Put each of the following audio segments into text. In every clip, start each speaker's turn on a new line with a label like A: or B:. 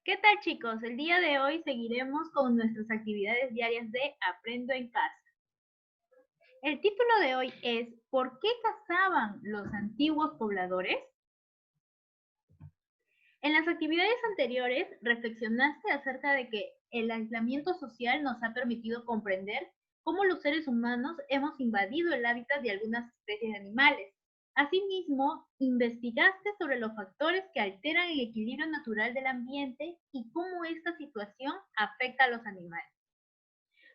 A: ¿Qué tal, chicos? El día de hoy seguiremos con nuestras actividades diarias de Aprendo en Casa. El título de hoy es ¿Por qué cazaban los antiguos pobladores? En las actividades anteriores reflexionaste acerca de que el aislamiento social nos ha permitido comprender cómo los seres humanos hemos invadido el hábitat de algunas especies de animales. Asimismo, investigaste sobre los factores que alteran el equilibrio natural del ambiente y cómo esta situación afecta a los animales.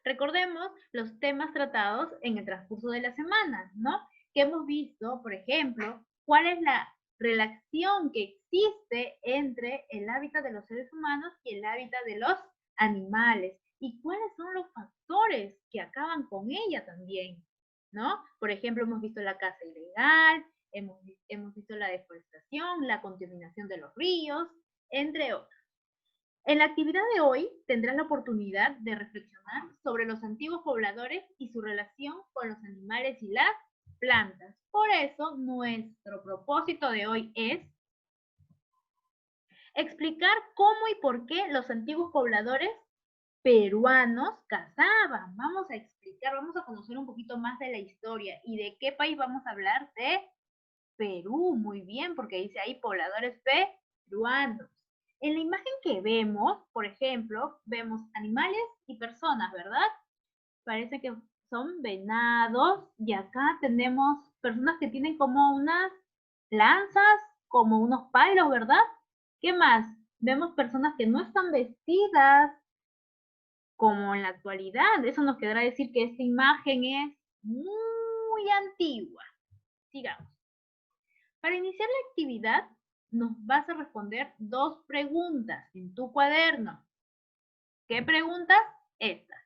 A: Recordemos los temas tratados en el transcurso de la semana, ¿no? Que hemos visto, por ejemplo, cuál es la relación que existe entre el hábitat de los seres humanos y el hábitat de los animales y cuáles son los factores que acaban con ella también, ¿no? Por ejemplo, hemos visto la caza ilegal, hemos visto la deforestación, la contaminación de los ríos, entre otros. En la actividad de hoy tendrás la oportunidad de reflexionar sobre los antiguos pobladores y su relación con los animales y las plantas. Por eso, nuestro propósito de hoy es explicar cómo y por qué los antiguos pobladores peruanos cazaban. Vamos a explicar, vamos a conocer un poquito más de la historia y de qué país vamos a hablar de Perú, muy bien, porque dice ahí pobladores peruanos. En la imagen que vemos, por ejemplo, vemos animales y personas, ¿verdad? Parece que son venados y acá tenemos personas que tienen como unas lanzas, como unos palos, ¿verdad? ¿Qué más? Vemos personas que no están vestidas como en la actualidad. Eso nos quedará decir que esta imagen es muy antigua. Sigamos. Para iniciar la actividad, nos vas a responder dos preguntas en tu cuaderno. ¿Qué preguntas? Estas.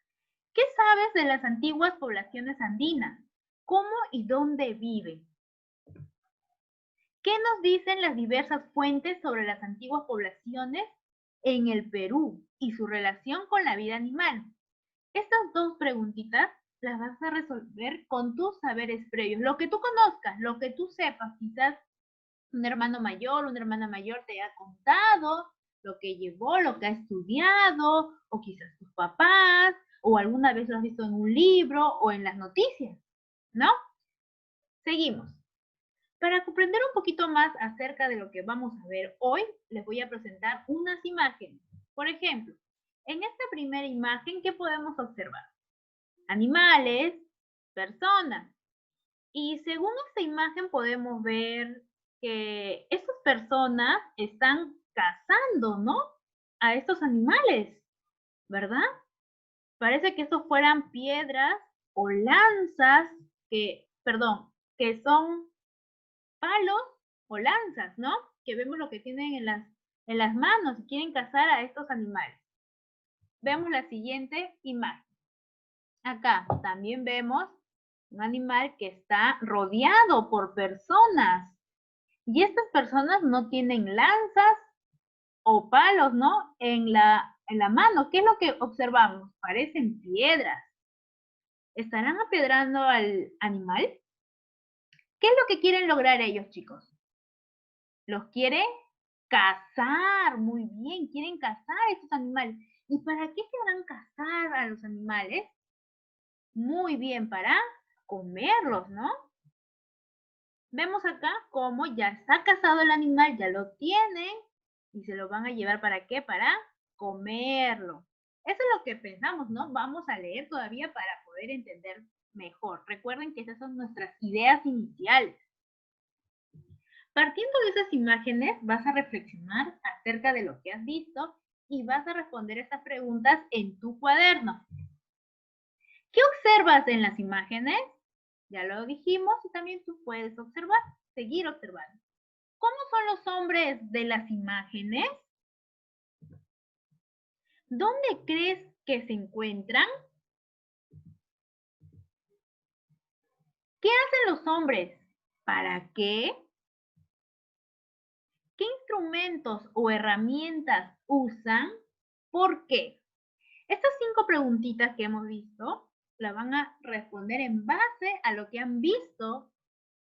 A: ¿Qué sabes de las antiguas poblaciones andinas? ¿Cómo y dónde viven? ¿Qué nos dicen las diversas fuentes sobre las antiguas poblaciones en el Perú y su relación con la vida animal? Estas dos preguntitas las vas a resolver con tus saberes previos, lo que tú conozcas, lo que tú sepas, quizás un hermano mayor, una hermana mayor te ha contado lo que llevó, lo que ha estudiado, o quizás tus papás, o alguna vez lo has visto en un libro o en las noticias, ¿no? Seguimos. Para comprender un poquito más acerca de lo que vamos a ver hoy, les voy a presentar unas imágenes. Por ejemplo, en esta primera imagen, ¿qué podemos observar? Animales, personas. Y según esta imagen podemos ver que estas personas están cazando, ¿no? A estos animales, ¿verdad? Parece que estos fueran piedras o lanzas que son palos o lanzas, ¿no? Que vemos lo que tienen en las manos y quieren cazar a estos animales. Vemos la siguiente imagen. Acá también vemos un animal que está rodeado por personas. Y estas personas no tienen lanzas o palos, ¿no? En la mano. ¿Qué es lo que observamos? Parecen piedras. ¿Estarán apedrando al animal? ¿Qué es lo que quieren lograr ellos, chicos? Los quieren cazar. Muy bien, quieren cazar a estos animales. ¿Y para qué querrán cazar a los animales? Muy bien, para comerlos, ¿no? Vemos acá cómo ya está cazado el animal, ya lo tienen y se lo van a llevar ¿para qué? Para comerlo. Eso es lo que pensamos, ¿no? Vamos a leer todavía para poder entender mejor. Recuerden que esas son nuestras ideas iniciales. Partiendo de esas imágenes, vas a reflexionar acerca de lo que has visto y vas a responder estas preguntas en tu cuaderno. ¿Qué observas en las imágenes? Ya lo dijimos y también tú puedes observar, seguir observando. ¿Cómo son los hombres de las imágenes? ¿Dónde crees que se encuentran? ¿Qué hacen los hombres? ¿Para qué? ¿Qué instrumentos o herramientas usan? ¿Por qué? Estas 5 preguntitas que hemos visto las van a responder en base a lo que han visto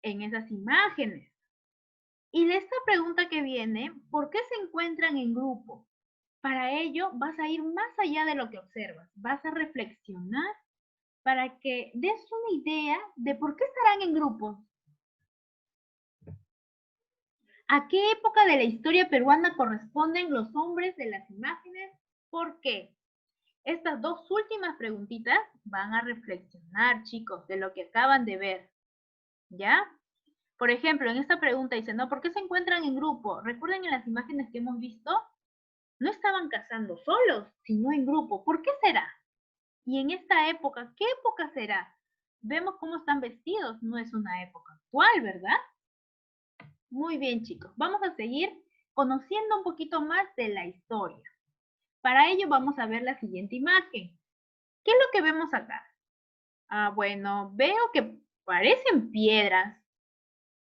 A: en esas imágenes. Y de esta pregunta que viene, ¿por qué se encuentran en grupo? Para ello vas a ir más allá de lo que observas, vas a reflexionar para que des una idea de por qué estarán en grupos. ¿A qué época de la historia peruana corresponden los hombres de las imágenes? ¿Por qué? Estas dos últimas preguntitas van a reflexionar, chicos, de lo que acaban de ver, ¿ya? Por ejemplo, en esta pregunta dice, ¿no? ¿Por qué se encuentran en grupo? ¿Recuerden en las imágenes que hemos visto? No estaban cazando solos, sino en grupo. ¿Por qué será? Y en esta época, ¿qué época será? Vemos cómo están vestidos, no es una época actual, ¿verdad? Muy bien, chicos. Vamos a seguir conociendo un poquito más de la historia. Para ello vamos a ver la siguiente imagen. ¿Qué es lo que vemos acá? Bueno, veo que parecen piedras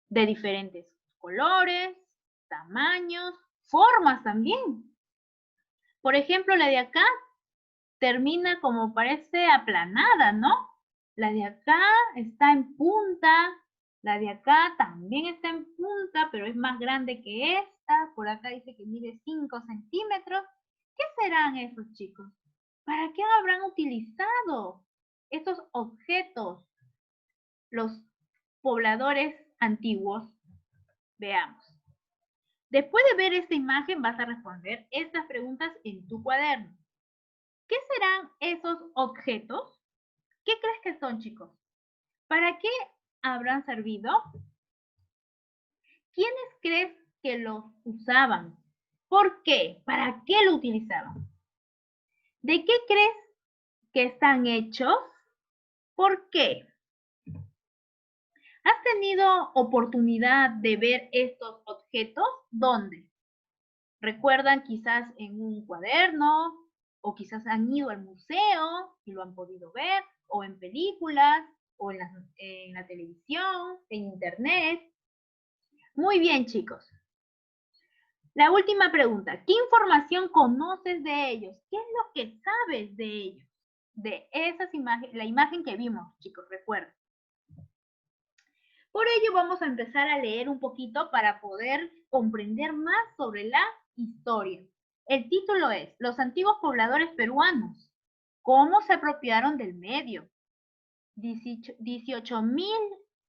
A: de diferentes colores, tamaños, formas también. Por ejemplo, la de acá termina como parece aplanada, ¿no? La de acá está en punta, la de acá también está en punta, pero es más grande que esta. Por acá dice que mide 5 centímetros. ¿Qué serán esos, chicos? ¿Para qué habrán utilizado estos objetos los pobladores antiguos? Veamos. Después de ver esta imagen vas a responder estas preguntas en tu cuaderno. ¿Qué serán esos objetos? ¿Qué crees que son, chicos? ¿Para qué habrán servido? ¿Quiénes crees que los usaban? ¿Por qué? ¿Para qué lo utilizaban? ¿De qué crees que están hechos? ¿Por qué? ¿Has tenido oportunidad de ver estos objetos? ¿Dónde? ¿Recuerdan quizás en un cuaderno? ¿O quizás han ido al museo y lo han podido ver? ¿O en películas? ¿O en la televisión? ¿En internet? Muy bien, chicos. La última pregunta. ¿Qué información conoces de ellos? ¿Qué es lo que sabes de ellos? De esas imágenes, la imagen que vimos, chicos, recuerden. Por ello vamos a empezar a leer un poquito para poder comprender más sobre la historia. El título es Los antiguos pobladores peruanos. ¿Cómo se apropiaron del medio? 18.000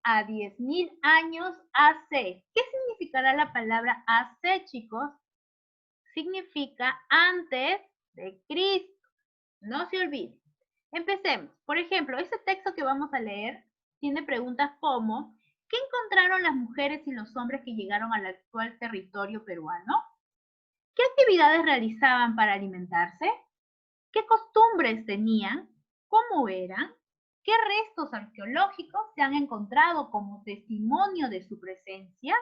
A: a 10.000 años AC. ¿Qué significará la palabra AC, chicos? Significa antes de Cristo. No se olviden. Empecemos. Por ejemplo, este texto que vamos a leer tiene preguntas como ¿qué encontraron las mujeres y los hombres que llegaron al actual territorio peruano? ¿Qué actividades realizaban para alimentarse? ¿Qué costumbres tenían? ¿Cómo eran? ¿Qué restos arqueológicos se han encontrado como testimonio de su presencia?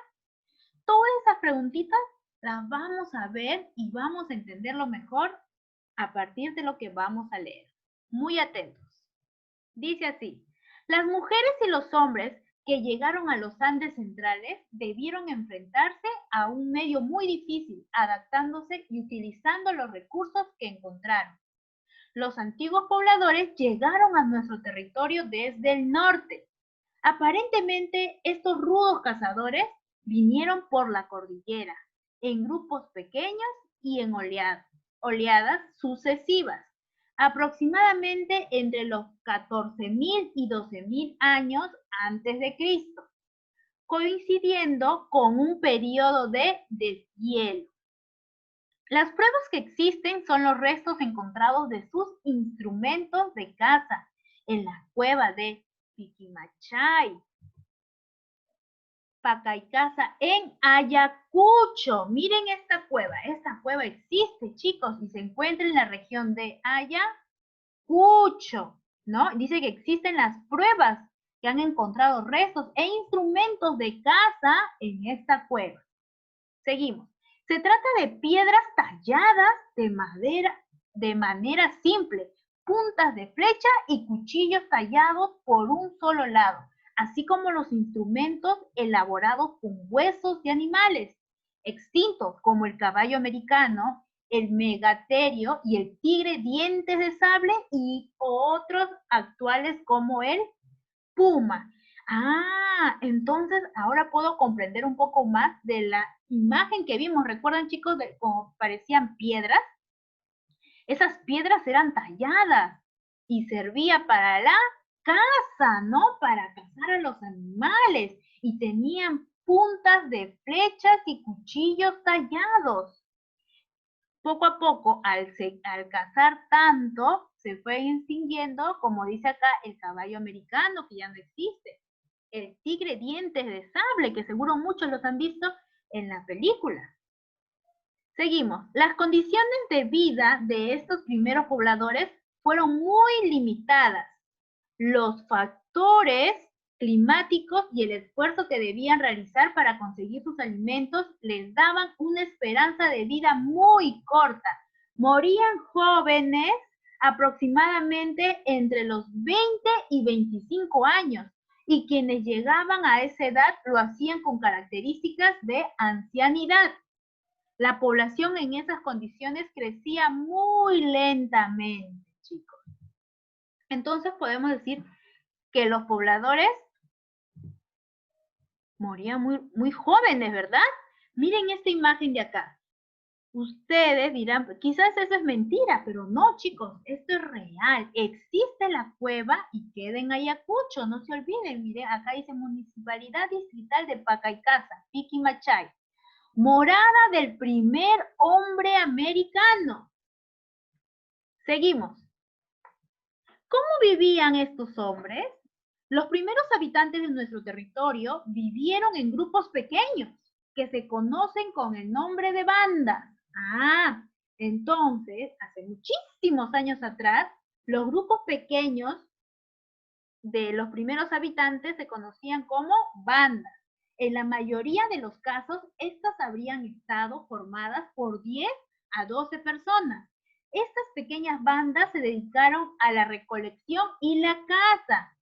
A: Todas esas preguntitas las vamos a ver y vamos a entenderlo mejor a partir de lo que vamos a leer. Muy atentos. Dice así, las mujeres y los hombres que llegaron a los Andes centrales debieron enfrentarse a un medio muy difícil, adaptándose y utilizando los recursos que encontraron. Los antiguos pobladores llegaron a nuestro territorio desde el norte. Aparentemente, estos rudos cazadores vinieron por la cordillera, en grupos pequeños y en oleadas sucesivas, aproximadamente entre los 14.000 y 12.000 años antes de Cristo, coincidiendo con un periodo de deshielo. Las pruebas que existen son los restos encontrados de sus instrumentos de caza en la cueva de Piquimachay, Pacaycasa, en Ayacucho. Miren esta cueva existe, chicos, y se encuentra en la región de Ayacucho, ¿no? Dice que existen las pruebas que han encontrado restos e instrumentos de caza en esta cueva. Seguimos. Se trata de piedras talladas de madera de manera simple, puntas de flecha y cuchillos tallados por un solo lado, así como los instrumentos elaborados con huesos de animales extintos como el caballo americano, el megaterio y el tigre dientes de sable y otros actuales como el puma. Entonces ahora puedo comprender un poco más de la imagen que vimos. ¿Recuerdan, chicos, de cómo parecían piedras? Esas piedras eran talladas y servía para la caza, ¿no? Para cazar a los animales y tenían puntas de flechas y cuchillos tallados. Poco a poco, al cazar tanto, se fue extinguiendo, como dice acá, el caballo americano, que ya no existe. El tigre dientes de sable, que seguro muchos los han visto en la película. Seguimos. Las condiciones de vida de estos primeros pobladores fueron muy limitadas. Los factores climáticos y el esfuerzo que debían realizar para conseguir sus alimentos les daban una esperanza de vida muy corta. Morían jóvenes aproximadamente entre los 20 y 25 años y quienes llegaban a esa edad lo hacían con características de ancianidad. La población en esas condiciones crecía muy lentamente, chicos. Entonces podemos decir que los pobladores morían muy jóvenes, ¿verdad? Miren esta imagen de acá. Ustedes dirán, quizás eso es mentira, pero no, chicos, esto es real. Existe la cueva y queda en Ayacucho, no se olviden. Miren, acá dice Municipalidad Distrital de Pacaycasa, Piquimachay. Morada del primer hombre americano. Seguimos. ¿Cómo vivían estos hombres? Los primeros habitantes de nuestro territorio vivieron en grupos pequeños que se conocen con el nombre de bandas. Entonces, hace muchísimos años atrás, los grupos pequeños de los primeros habitantes se conocían como bandas. En la mayoría de los casos, estas habrían estado formadas por 10 a 12 personas. Estas pequeñas bandas se dedicaron a la recolección y la caza.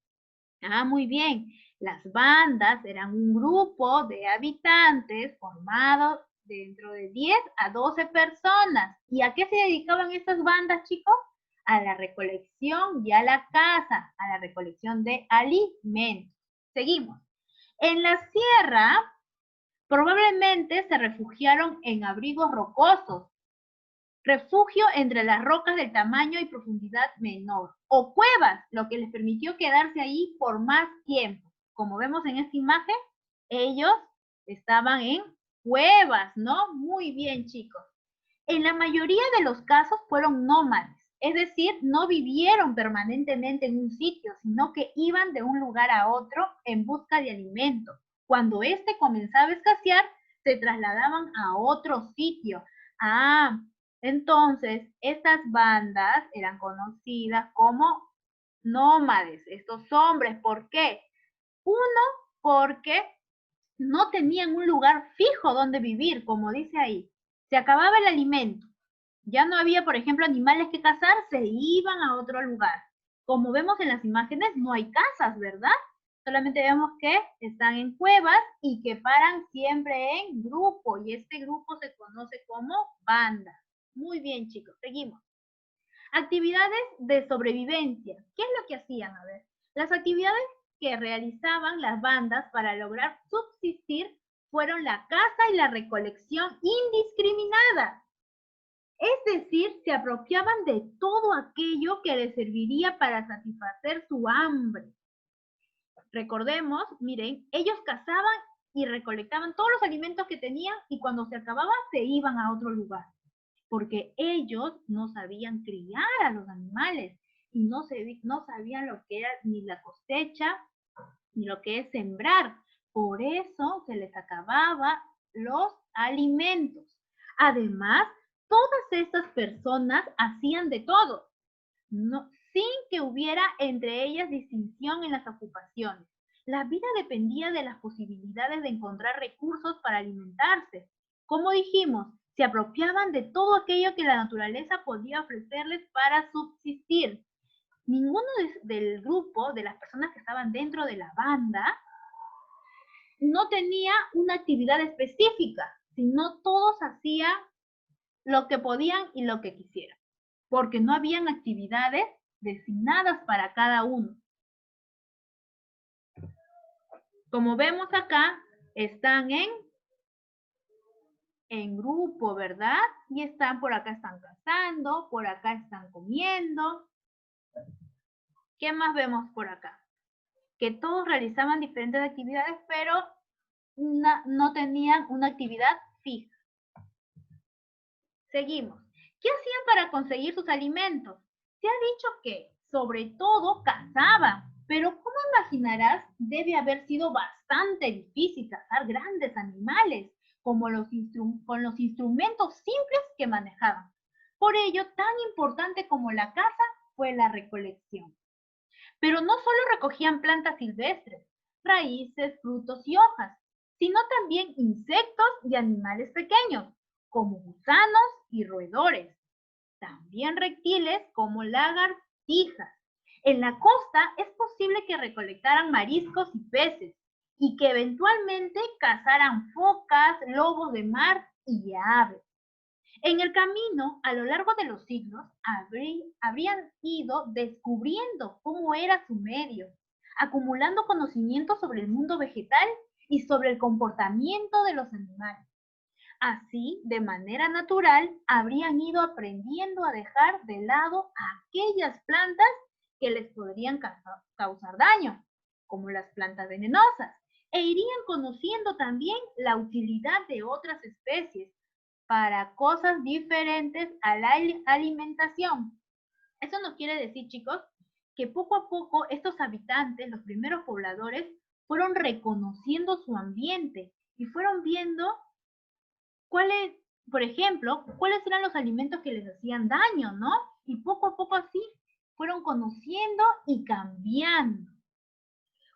A: Muy bien. Las bandas eran un grupo de habitantes formados dentro de 10 a 12 personas. ¿Y a qué se dedicaban estas bandas, chicos? A la recolección y a la caza, a la recolección de alimentos. Seguimos. En la sierra, probablemente se refugiaron en abrigos rocosos, refugio entre las rocas del tamaño y profundidad menor, o cuevas, lo que les permitió quedarse ahí por más tiempo. Como vemos en esta imagen, ellos estaban en cuevas, ¿no? Muy bien, chicos. En la mayoría de los casos fueron nómades, es decir, no vivieron permanentemente en un sitio, sino que iban de un lugar a otro en busca de alimento. Cuando este comenzaba a escasear, se trasladaban a otro sitio. Entonces, estas bandas eran conocidas como nómades, estos hombres. ¿Por qué? Uno, porque no tenían un lugar fijo donde vivir, como dice ahí. Se acababa el alimento. Ya no había, por ejemplo, animales que cazar, se iban a otro lugar. Como vemos en las imágenes, no hay casas, ¿verdad? Solamente vemos que están en cuevas y que paran siempre en grupo, y este grupo se conoce como banda. Muy bien, chicos, seguimos. Actividades de sobrevivencia. ¿Qué es lo que hacían? A ver, las actividades que realizaban las bandas para lograr subsistir fueron la caza y la recolección indiscriminada. Es decir, se apropiaban de todo aquello que les serviría para satisfacer su hambre. Recordemos, miren, ellos cazaban y recolectaban todos los alimentos que tenían y cuando se acababan se iban a otro lugar, porque ellos no sabían criar a los animales y no sabían lo que era ni la cosecha ni lo que es sembrar. Por eso se les acababa los alimentos. Además, todas estas personas hacían de todo, sin que hubiera entre ellas distinción en las ocupaciones. La vida dependía de las posibilidades de encontrar recursos para alimentarse. Como dijimos, se apropiaban de todo aquello que la naturaleza podía ofrecerles para subsistir. Ninguno del grupo, de las personas que estaban dentro de la banda, no tenía una actividad específica, sino todos hacían lo que podían y lo que quisieran, porque no habían actividades designadas para cada uno. Como vemos acá, están en en grupo, ¿verdad? Y están por acá, están cazando, por acá están comiendo. ¿Qué más vemos por acá? Que todos realizaban diferentes actividades, pero no tenían una actividad fija. Seguimos. ¿Qué hacían para conseguir sus alimentos? Se ha dicho que, sobre todo, cazaban, pero como imaginarás, debe haber sido bastante difícil cazar grandes animales con los instrumentos simples que manejaban. Por ello, tan importante como la caza fue la recolección. Pero no solo recogían plantas silvestres, raíces, frutos y hojas, sino también insectos y animales pequeños, como gusanos y roedores. También reptiles como lagartijas. En la costa es posible que recolectaran mariscos y peces, y que eventualmente cazaran focas, lobos de mar y aves. En el camino, a lo largo de los siglos, habrían ido descubriendo cómo era su medio, acumulando conocimientos sobre el mundo vegetal y sobre el comportamiento de los animales. Así, de manera natural, habrían ido aprendiendo a dejar de lado aquellas plantas que les podrían causar daño, como las plantas venenosas, e irían conociendo también la utilidad de otras especies para cosas diferentes a la alimentación. Eso nos quiere decir, chicos, que poco a poco estos habitantes, los primeros pobladores, fueron reconociendo su ambiente y fueron viendo cuáles, por ejemplo, cuáles eran los alimentos que les hacían daño, ¿no? Y poco a poco así fueron conociendo y cambiando.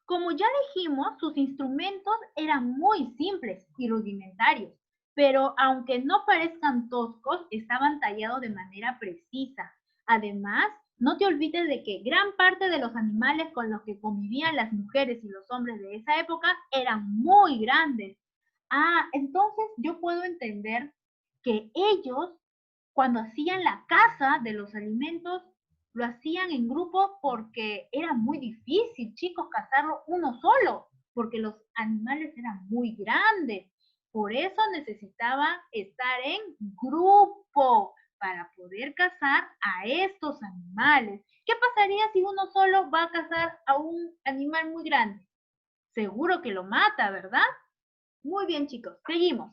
A: Como ya dijimos, sus instrumentos eran muy simples y rudimentarios, pero aunque no parezcan toscos, estaban tallados de manera precisa. Además, no te olvides de que gran parte de los animales con los que convivían las mujeres y los hombres de esa época eran muy grandes. Entonces yo puedo entender que ellos, cuando hacían la caza de los alimentos, lo hacían en grupo porque era muy difícil, chicos, cazarlo uno solo, porque los animales eran muy grandes. Por eso necesitaba estar en grupo para poder cazar a estos animales. ¿Qué pasaría si uno solo va a cazar a un animal muy grande? Seguro que lo mata, ¿verdad? Muy bien, chicos, seguimos.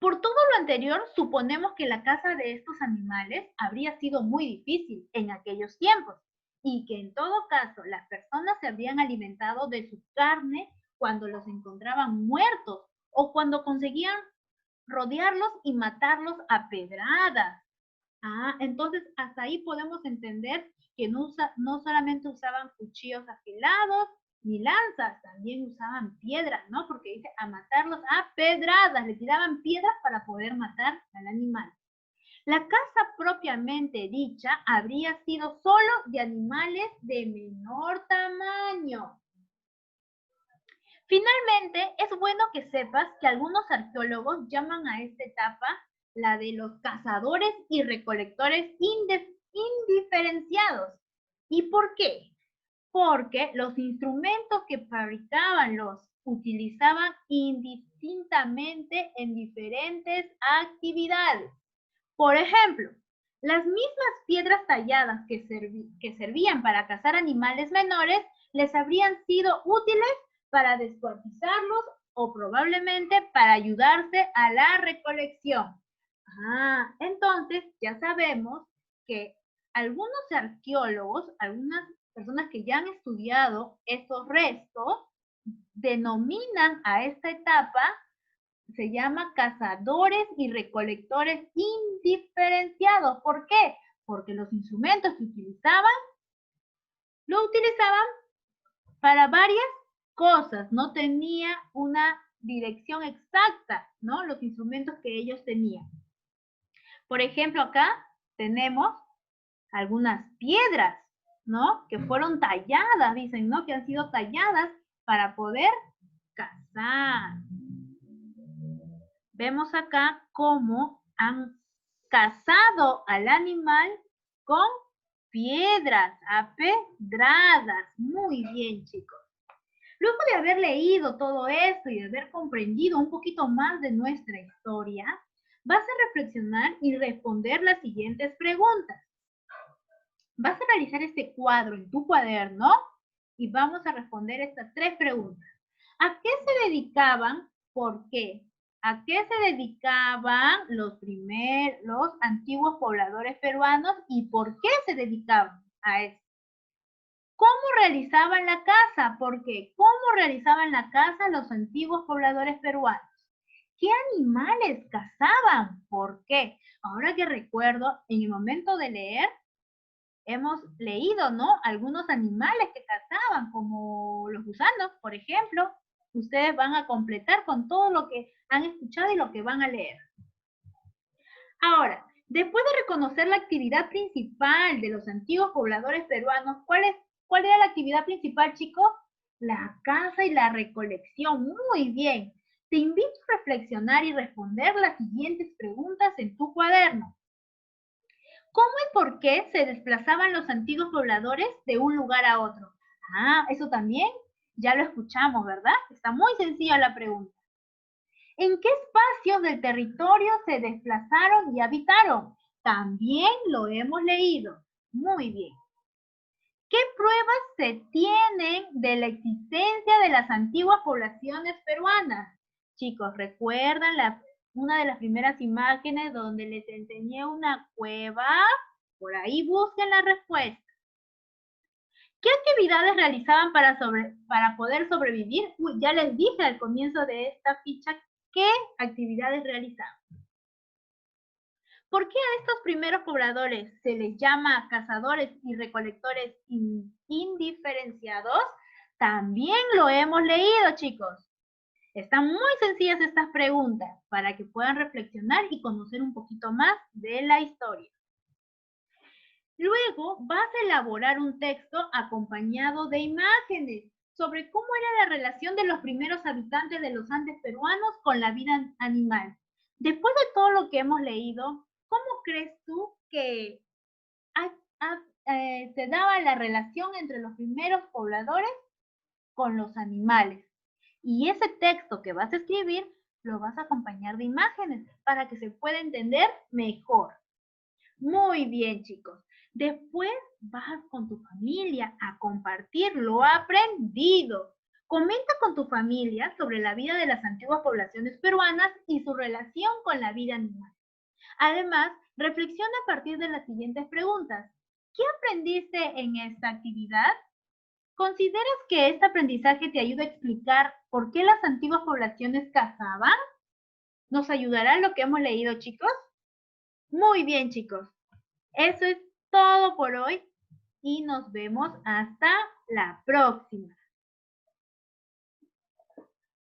A: Por todo lo anterior, suponemos que la caza de estos animales habría sido muy difícil en aquellos tiempos y que en todo caso las personas se habrían alimentado de su carne cuando los encontraban muertos o cuando conseguían rodearlos y matarlos a pedradas. Entonces hasta ahí podemos entender que no solamente usaban cuchillos afilados ni lanzas, también usaban piedras, ¿no? Porque dice a matarlos a pedradas, le tiraban piedras para poder matar al animal. La caza propiamente dicha habría sido solo de animales de menor tamaño. Finalmente, es bueno que sepas que algunos arqueólogos llaman a esta etapa la de los cazadores y recolectores indiferenciados. ¿Y por qué? Porque los instrumentos que fabricaban los utilizaban indistintamente en diferentes actividades. Por ejemplo, las mismas piedras talladas que servían para cazar animales menores les habrían sido útiles para descuartizarlos o probablemente para ayudarse a la recolección. Entonces ya sabemos que algunos arqueólogos, algunas personas que ya han estudiado estos restos, denominan a esta etapa, se llama cazadores y recolectores indiferenciados. ¿Por qué? Porque los instrumentos que lo utilizaban para varias cosas, no tenía una dirección exacta, ¿no? Los instrumentos que ellos tenían. Por ejemplo, acá tenemos algunas piedras, ¿no? Que fueron talladas, dicen, ¿no? Que han sido talladas para poder cazar. Vemos acá cómo han cazado al animal con piedras, apedradas. Muy bien, chicos. Luego de haber leído todo esto y de haber comprendido un poquito más de nuestra historia, vas a reflexionar y responder las siguientes preguntas. Vas a realizar este cuadro en tu cuaderno y vamos a responder estas 3 preguntas. ¿A qué se dedicaban? ¿Por qué? ¿A qué se dedicaban los antiguos pobladores peruanos y por qué se dedicaban a eso? ¿Cómo realizaban la caza? ¿Por qué? ¿Cómo realizaban la caza los antiguos pobladores peruanos? ¿Qué animales cazaban? ¿Por qué? Ahora que recuerdo, en el momento de leer, hemos leído, ¿no? Algunos animales que cazaban, como los gusanos, por ejemplo. Ustedes van a completar con todo lo que han escuchado y lo que van a leer. Ahora, después de reconocer la actividad principal de los antiguos pobladores peruanos, ¿cuál era la actividad principal, chicos? La caza y la recolección. Muy bien. Te invito a reflexionar y responder las siguientes preguntas en tu cuaderno. ¿Cómo y por qué se desplazaban los antiguos pobladores de un lugar a otro? Ah, eso también ya lo escuchamos, ¿verdad? Está muy sencilla la pregunta. ¿En qué espacios del territorio se desplazaron y habitaron? También lo hemos leído. Muy bien. ¿Qué pruebas se tienen de la existencia de las antiguas poblaciones peruanas? Chicos, ¿recuerdan una de las primeras imágenes donde les enseñé una cueva? Por ahí busquen la respuesta. ¿Qué actividades realizaban para poder sobrevivir? Uy, ya les dije al comienzo de esta ficha qué actividades realizaban. ¿Por qué a estos primeros pobladores se les llama cazadores y recolectores indiferenciados? También lo hemos leído, chicos. Están muy sencillas estas preguntas para que puedan reflexionar y conocer un poquito más de la historia. Luego vas a elaborar un texto acompañado de imágenes sobre cómo era la relación de los primeros habitantes de los Andes peruanos con la vida animal. Después de todo lo que hemos leído, ¿cómo crees tú que se daba la relación entre los primeros pobladores con los animales? Y ese texto que vas a escribir lo vas a acompañar de imágenes para que se pueda entender mejor. Muy bien, chicos. Después vas con tu familia a compartir lo aprendido. Comenta con tu familia sobre la vida de las antiguas poblaciones peruanas y su relación con la vida animal. Además, reflexiona a partir de las siguientes preguntas. ¿Qué aprendiste en esta actividad? ¿Consideras que este aprendizaje te ayuda a explicar por qué las antiguas poblaciones cazaban? ¿Nos ayudará lo que hemos leído, chicos? Muy bien, chicos. Eso es todo por hoy y nos vemos hasta la próxima.